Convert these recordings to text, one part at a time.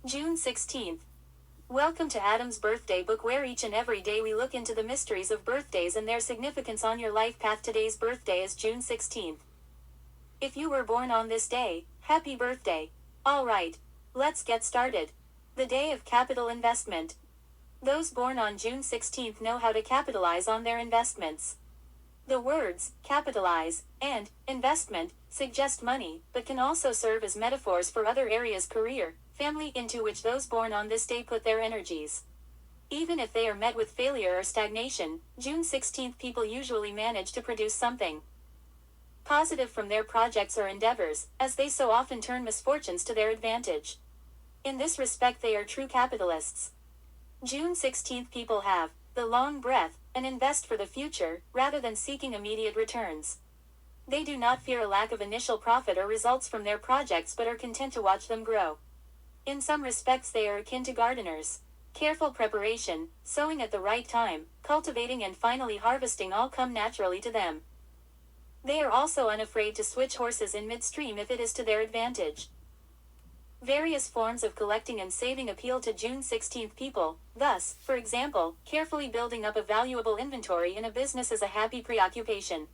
June 16th. Welcome to Adam's Birthday Book, where each and every day we look into the mysteries of birthdays and their significance on your life path. Today's birthday is June 16th. If you were born on this day, happy birthday. Alright, let's get started. The day of capital investment. Those born on June 16th know how to capitalize on their investments. The words capitalize and investment suggest money, but can also serve as metaphors for other areas: career, family, into which those born on this day put their energies. Even if they are met with failure or stagnation, June 16th people usually manage to produce something positive from their projects or endeavors, as they so often turn misfortunes to their advantage. In this respect, they are true capitalists. June 16th people have the long breath and invest for the future, rather than seeking immediate returns. They do not fear a lack of initial profit or results from their projects, but are content to watch them grow. In some respects, they are akin to gardeners. Careful preparation, sowing at the right time, cultivating and finally harvesting all come naturally to them. They are also unafraid to switch horses in midstream if it is to their advantage. Various forms of collecting and saving appeal to June 16th people. Thus, for example, carefully building up a valuable inventory in a business is a happy preoccupation.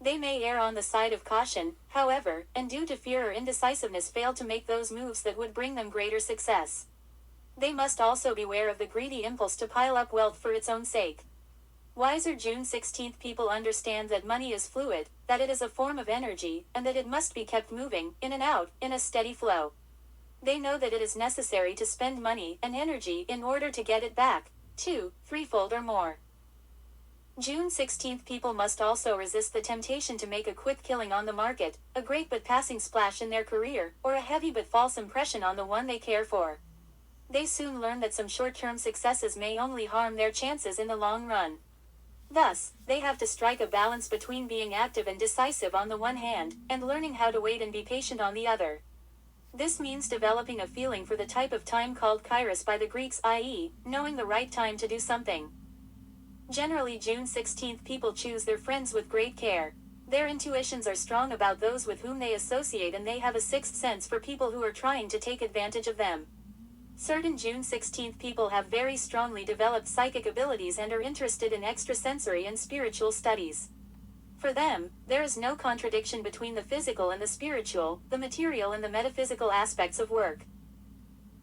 They may err on the side of caution, however, and due to fear or indecisiveness fail to make those moves that would bring them greater success. They must also beware of the greedy impulse to pile up wealth for its own sake. Wiser June 16th people understand that money is fluid, that it is a form of energy, and that it must be kept moving, in and out, in a steady flow. They know that it is necessary to spend money and energy in order to get it back, threefold or more. June 16th people must also resist the temptation to make a quick killing on the market, a great but passing splash in their career, or a heavy but false impression on the one they care for. They soon learn that some short-term successes may only harm their chances in the long run. Thus, they have to strike a balance between being active and decisive on the one hand, and learning how to wait and be patient on the other. This means developing a feeling for the type of time called kairos by the Greeks, i.e., knowing the right time to do something. Generally, June 16th people choose their friends with great care. Their intuitions are strong about those with whom they associate, and they have a sixth sense for people who are trying to take advantage of them. Certain June 16th people have very strongly developed psychic abilities and are interested in extrasensory and spiritual studies. For them, there is no contradiction between the physical and the spiritual, the material and the metaphysical aspects of work.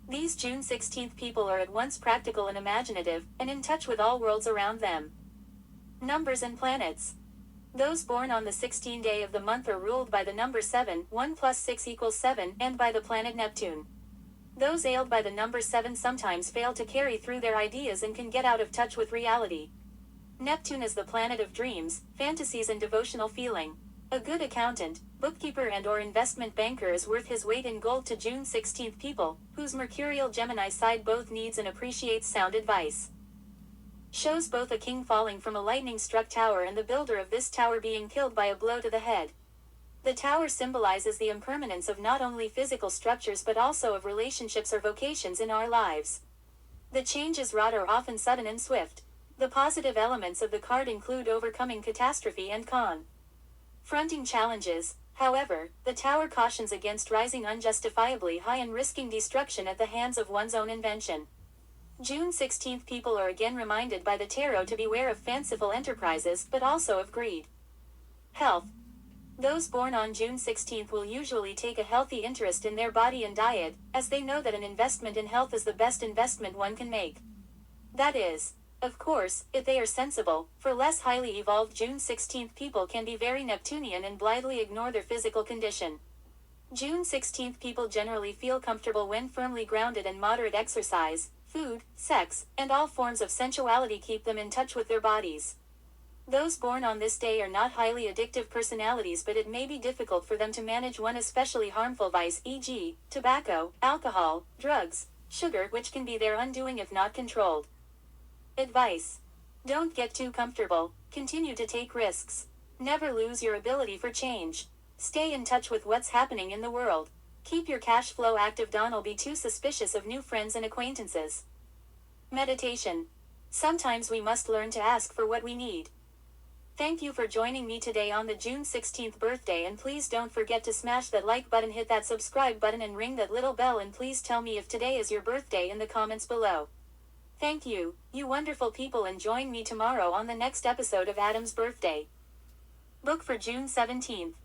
These June 16th people are at once practical and imaginative, and in touch with all worlds around them. Numbers and planets. Those born on the 16th day of the month are ruled by the number 7, 1 plus 6 equals 7, and by the planet Neptune. Those ailed by the number 7 sometimes fail to carry through their ideas and can get out of touch with reality. Neptune is the planet of dreams, fantasies and devotional feeling. A good accountant, bookkeeper and/or investment banker is worth his weight in gold to June 16th people, whose mercurial Gemini side both needs and appreciates sound advice. Shows both a king falling from a lightning-struck tower and the builder of this tower being killed by a blow to the head. The tower symbolizes the impermanence of not only physical structures but also of relationships or vocations in our lives. The changes wrought are often sudden and swift. The positive elements of the card include overcoming catastrophe and confronting challenges. However, the tower cautions against rising unjustifiably high and risking destruction at the hands of one's own invention. June 16th people are again reminded by the tarot to beware of fanciful enterprises, but also of greed. Health. Those born on June 16th will usually take a healthy interest in their body and diet, as they know that an investment in health is the best investment one can make. That is, of course, if they are sensible, for less highly evolved June 16th people can be very Neptunian and blithely ignore their physical condition. June 16th people generally feel comfortable when firmly grounded, and moderate exercise, food, sex, and all forms of sensuality keep them in touch with their bodies. Those born on this day are not highly addictive personalities, but it may be difficult for them to manage one especially harmful vice, e.g., tobacco, alcohol, drugs, sugar, which can be their undoing if not controlled. Advice. Don't get too comfortable. Continue to take risks. Never lose your ability for change. Stay in touch with what's happening in the world. Keep your cash flow active. Don't be too suspicious of new friends and acquaintances. Meditation. Sometimes we must learn to ask for what we need. Thank you for joining me today on the June 16th birthday, and please don't forget to smash that like button, hit that subscribe button, and ring that little bell, and please tell me if today is your birthday in the comments below. Thank you, you wonderful people, and join me tomorrow on the next episode of Adam's Birthday Book for June 17th.